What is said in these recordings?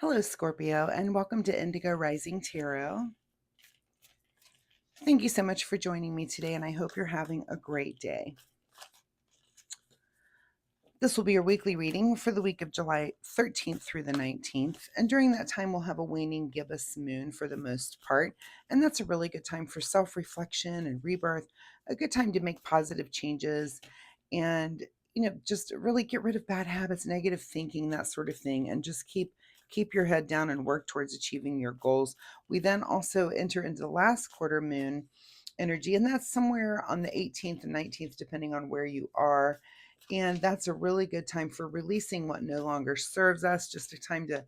Hello, Scorpio, and welcome to Indigo Rising Tarot. Thank you so much for joining me today, and I hope you're having a great day. This will be your weekly reading for the week of July 13th through the 19th, and during that time, we'll have a waning gibbous moon for the most part, and that's a really good time for self-reflection and rebirth, a good time to make positive changes, and just really get rid of bad habits, negative thinking, that sort of thing, and just keep your head down and work towards achieving your goals. We then also enter into the last quarter moon energy, and that's somewhere on the 18th and 19th, depending on where you are. And that's a really good time for releasing what no longer serves us, just a time to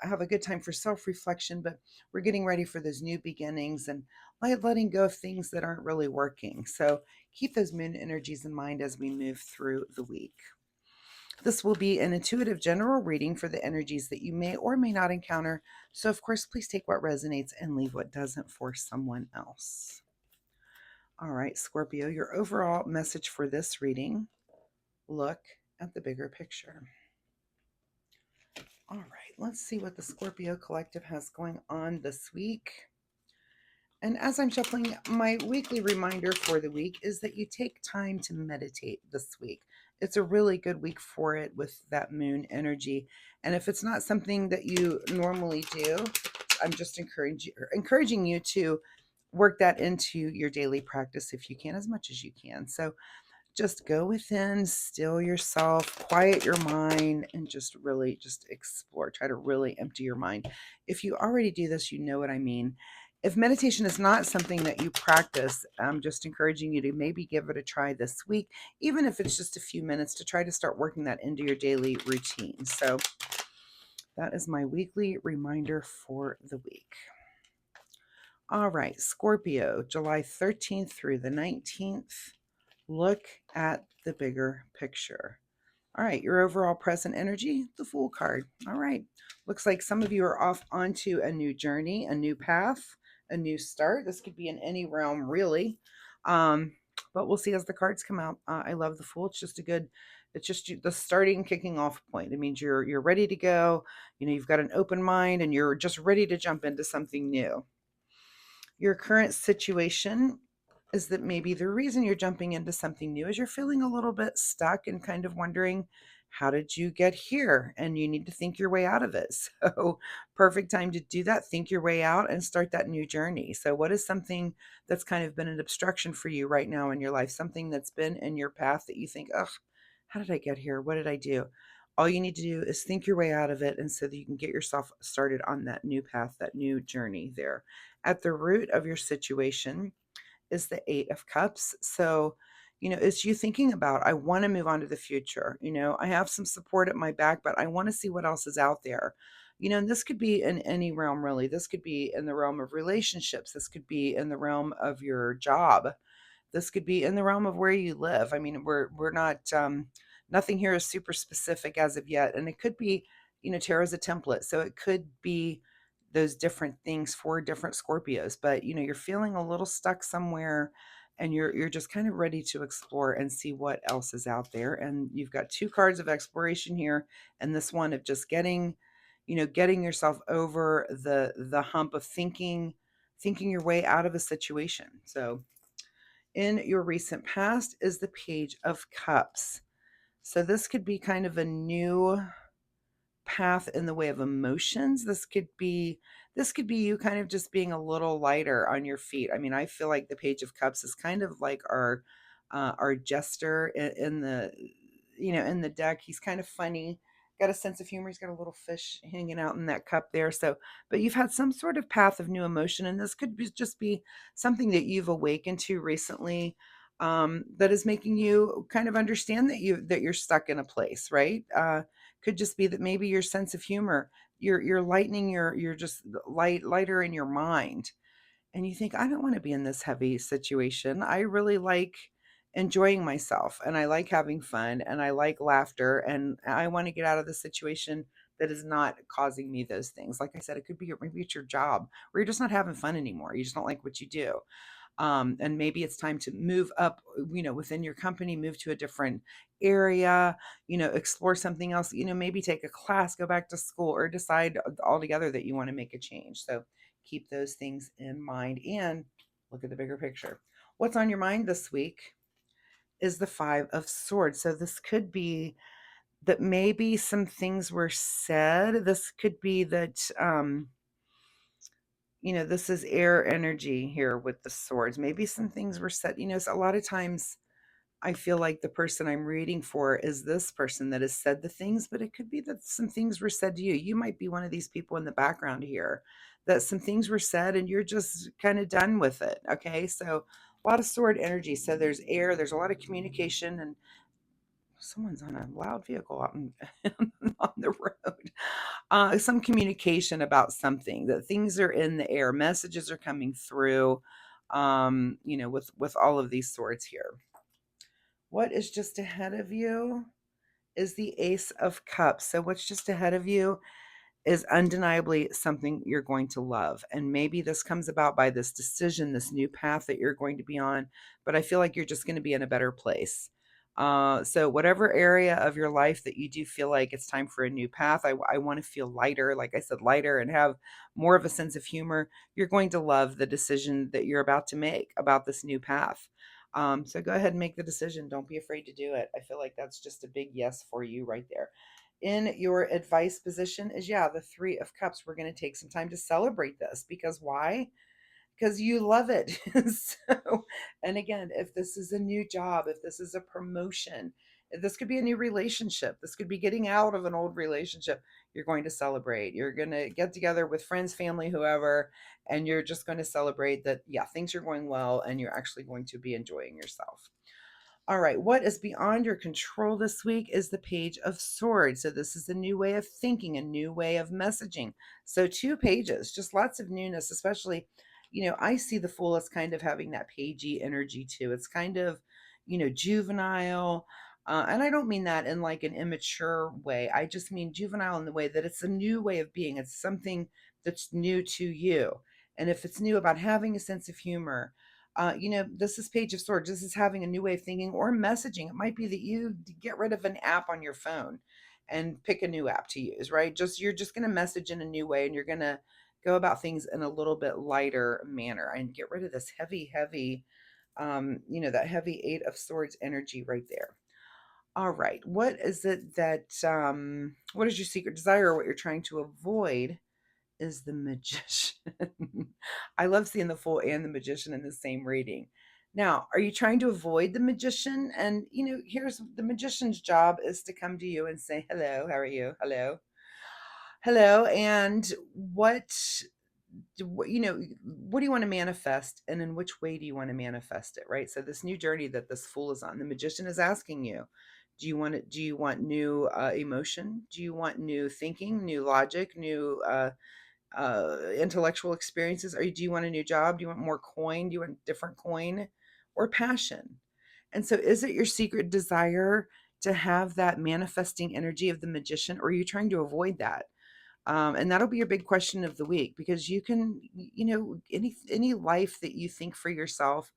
have a good time for self-reflection, but we're getting ready for those new beginnings and letting go of things that aren't really working. So keep those moon energies in mind as we move through the week. This will be an intuitive general reading for the energies that you may or may not encounter. So, of course, please take what resonates and leave what doesn't for someone else. All right, Scorpio, your overall message for this reading: look at the bigger picture. All right, let's see what the Scorpio collective has going on this week. And as I'm shuffling, my weekly reminder for the week is that you take time to meditate this week. It's a really good week for it with that moon energy. And if it's not something that you normally do, I'm just encouraging you to work that into your daily practice if you can, as much as you can. So just go within, still yourself, quiet your mind, and just really just explore. Try to really empty your mind. If you already do this, you know what I mean. If meditation is not something that you practice, I'm just encouraging you to maybe give it a try this week, even if it's just a few minutes, to try to start working that into your daily routine. So that is my weekly reminder for the week. All right, Scorpio, July 13th through the 19th. Look at the bigger picture. All right, your overall present energy, the Fool card. All right, looks like some of you are off onto a new journey, a new path, a new start. This could be in any realm, really. But we'll see as the cards come out. I love the Fool. It's just the starting, kicking off point. It means you're ready to go. You've got an open mind and you're just ready to jump into something new. Your current situation is that maybe the reason you're jumping into something new is you're feeling a little bit stuck and kind of wondering, how did you get here? And you need to think your way out of it. So, perfect time to do that. Think your way out and start that new journey. So, what is something that's kind of been an obstruction for you right now in your life? Something that's been in your path that you think, ugh, how did I get here? What did I do? All you need to do is think your way out of it, and so that you can get yourself started on that new path, that new journey there. At the root of your situation is the Eight of Cups. So, it's you thinking about, I want to move on to the future. I have some support at my back, but I want to see what else is out there. And this could be in any realm, really. This could be in the realm of relationships. This could be in the realm of your job. This could be in the realm of where you live. I mean, we're not nothing here is super specific as of yet, and it could be, tarot's a template, so it could be those different things for different Scorpios. But you're feeling a little stuck somewhere, and you're just kind of ready to explore and see what else is out there. And you've got two cards of exploration here, and this one of just getting yourself over the hump of thinking your way out of a situation. So in your recent past is the Page of Cups. So this could be kind of a new path in the way of emotions. This could be you kind of just being a little lighter on your feet. I mean, I feel like the Page of Cups is kind of like our jester in the deck. He's kind of funny, got a sense of humor. He's got a little fish hanging out in that cup there. So, but you've had some sort of path of new emotion, and this could just be something that you've awakened to recently, that is making you kind of understand that you're stuck in a place, right? Could just be that maybe your sense of humor, you're lightening you're just lighter in your mind, and you think, I don't want to be in this heavy situation. I really like enjoying myself, and I like having fun, and I like laughter, and I want to get out of the situation that is not causing me those things. Like I said, it could be maybe it's your job where you're just not having fun anymore. You just don't like what you do. And maybe it's time to move up, within your company, move to a different area, explore something else, maybe take a class, go back to school, or decide altogether that you want to make a change. So keep those things in mind and look at the bigger picture. What's on your mind this week is the Five of Swords. So this could be that maybe some things were said. This could be that, this is air energy here with the swords. Maybe some things were said, so a lot of times I feel like the person I'm reading for is this person that has said the things, but it could be that some things were said to you. You might be one of these people in the background here that some things were said and you're just kind of done with it. Okay. So a lot of sword energy. So there's air, there's a lot of communication, and someone's on a loud vehicle out on the road. Some communication about something, that things are in the air, messages are coming through, with all of these swords here. What is just ahead of you is the Ace of Cups. So what's just ahead of you is undeniably something you're going to love. And maybe this comes about by this decision, this new path that you're going to be on. But I feel like you're just going to be in a better place. So whatever area of your life that you do feel like it's time for a new path, I want to feel lighter, like I said, lighter, and have more of a sense of humor. You're going to love the decision that you're about to make about this new path. So go ahead and make the decision. Don't be afraid to do it. I feel like that's just a big yes for you right there. In your advice position is, the Three of Cups. We're going to take some time to celebrate this, because why? Because you love it. So, and again, if this is a new job, if this is a promotion, if this could be a new relationship, this could be getting out of an old relationship, you're going to celebrate. You're going to get together with friends, family, whoever, and you're just going to celebrate that, things are going well and you're actually going to be enjoying yourself. All right, what is beyond your control this week is the Page of Swords. So this is a new way of thinking, a new way of messaging. So 2 pages, just lots of newness, especially, I see the Fool as kind of having that pagey energy too. It's kind of, juvenile. And I don't mean that in like an immature way. I just mean juvenile in the way that it's a new way of being. It's something that's new to you. And if it's new about having a sense of humor, this is Page of Swords. This is having a new way of thinking or messaging. It might be that you get rid of an app on your phone and pick a new app to use, right? You're just going to message in a new way, and you're going to go about things in a little bit lighter manner and get rid of this heavy, that heavy Eight of Swords energy right there. All right. What is it what is your secret desire, or what you're trying to avoid is the Magician. I love seeing the Fool and the Magician in the same reading. Now, are you trying to avoid the Magician? And, here's the Magician's job is to come to you and say, hello, how are you? Hello. Hello. And what do you want to manifest, and in which way do you want to manifest it, right? So this new journey that this Fool is on, the Magician is asking you, do you want new emotion? Do you want new thinking, new logic, new intellectual experiences? Or do you want a new job? Do you want more coin? Do you want different coin, or passion? And so is it your secret desire to have that manifesting energy of the Magician, or are you trying to avoid that? And that'll be your big question of the week, because you can, any life that you think for yourself,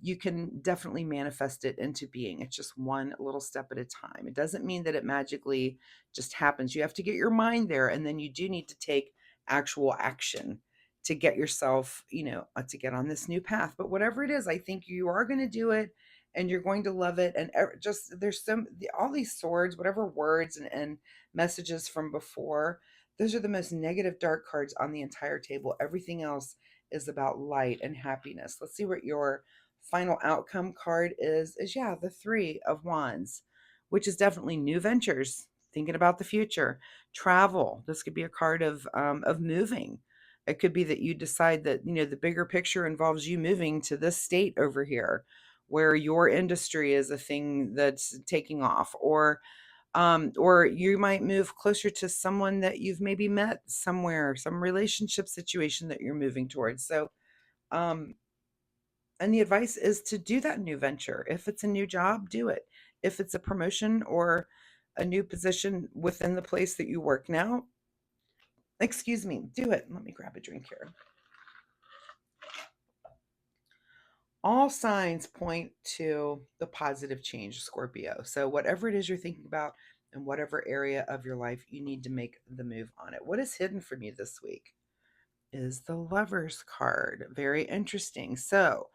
you can definitely manifest it into being. It's just one little step at a time. It doesn't mean that it magically just happens. You have to get your mind there, and then you do need to take actual action to get yourself, to get on this new path. But whatever it is, I think you are going to do it, and you're going to love it. And just there's all these swords, whatever words and messages from before, those are the most negative dark cards on the entire table. Everything else is about light and happiness. Let's see what your final outcome card is the Three of Wands, which is definitely new ventures, thinking about the future, travel. This could be a card of moving. It could be that you decide that, the bigger picture involves you moving to this state over here where your industry is a thing that's taking off, or you might move closer to someone that you've maybe met somewhere, some relationship situation that you're moving towards. So um and the advice is to do that new venture. If it's a new job, do it. If it's a promotion or a new position within the place that you work now, excuse me, do it. Let me grab a drink here. All signs point to the positive change, Scorpio. So, whatever it is you're thinking about in whatever area of your life, you need to make the move on it. What is hidden from you this week is the Lover's card. Very interesting. So,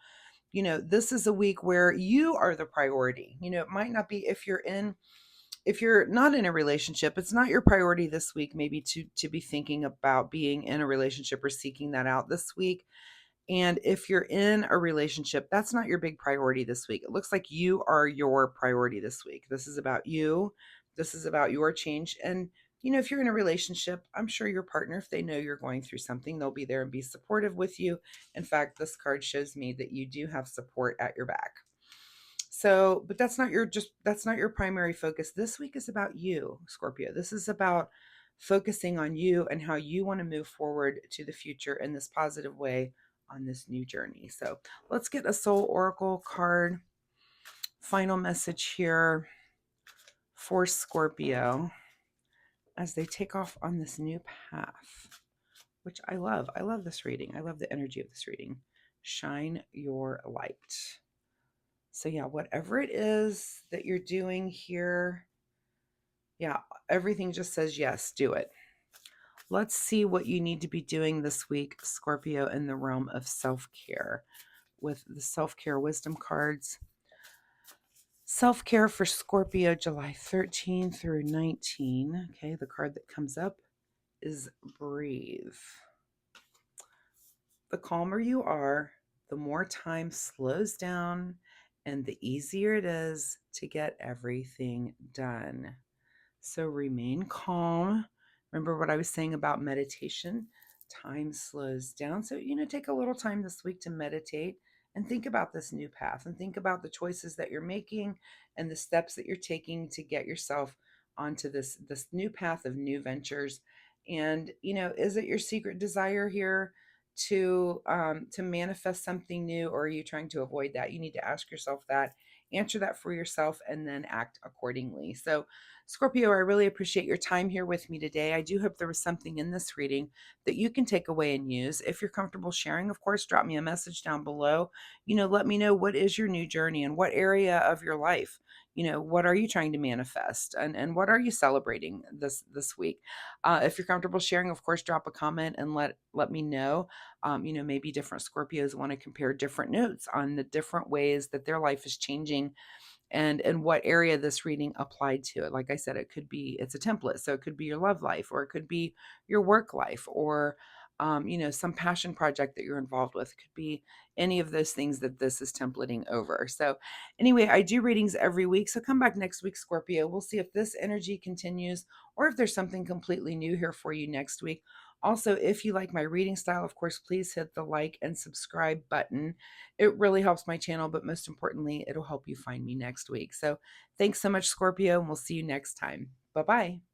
this is a week where you are the priority. It might not be if you're not in a relationship, it's not your priority this week maybe to be thinking about being in a relationship or seeking that out this week. And if you're in a relationship, that's not your big priority this week. It looks like you are your priority this week. This is about you. This is about your change. And, if you're in a relationship, I'm sure your partner, if they know you're going through something, they'll be there and be supportive with you. In fact, this card shows me that you do have support at your back. So, but that's not your primary focus. This week is about you, Scorpio. This is about focusing on you and how you want to move forward to the future in this positive way on this new journey. So, let's get a soul oracle card. Final message here for Scorpio as they take off on this new path, which I love. I love this reading. I love the energy of this reading. Shine your light. So, yeah, whatever it is that you're doing here, yeah, everything just says yes, do it. Let's see what you need to be doing this week, Scorpio, in the realm of self-care with the self-care wisdom cards. Self-care for Scorpio, July 13 through 19. Okay, the card that comes up is breathe. The calmer you are, the more time slows down and the easier it is to get everything done. So remain calm. Remember what I was saying about meditation? Time slows down. So, take a little time this week to meditate and think about this new path and think about the choices that you're making and the steps that you're taking to get yourself onto this new path of new ventures. And, is it your secret desire here to manifest something new, or are you trying to avoid that? You need to ask yourself that, answer that for yourself, and then act accordingly. So, Scorpio, I really appreciate your time here with me today. I do hope there was something in this reading that you can take away and use. If you're comfortable sharing, of course, drop me a message down below. Let me know, what is your new journey and what area of your life, what are you trying to manifest, and what are you celebrating this week? If you're comfortable sharing, of course, drop a comment and let me know. Maybe different Scorpios want to compare different notes on the different ways that their life is changing and what area this reading applied to it. Like I said, it's a template. So it could be your love life, or it could be your work life, or some passion project that you're involved with. It could be any of those things that this is templating over. So anyway, I do readings every week. So come back next week, Scorpio. We'll see if this energy continues or if there's something completely new here for you next week. Also, if you like my reading style, of course, please hit the like and subscribe button. It really helps my channel, but most importantly, it'll help you find me next week. So thanks so much, Scorpio, and we'll see you next time. Bye-bye.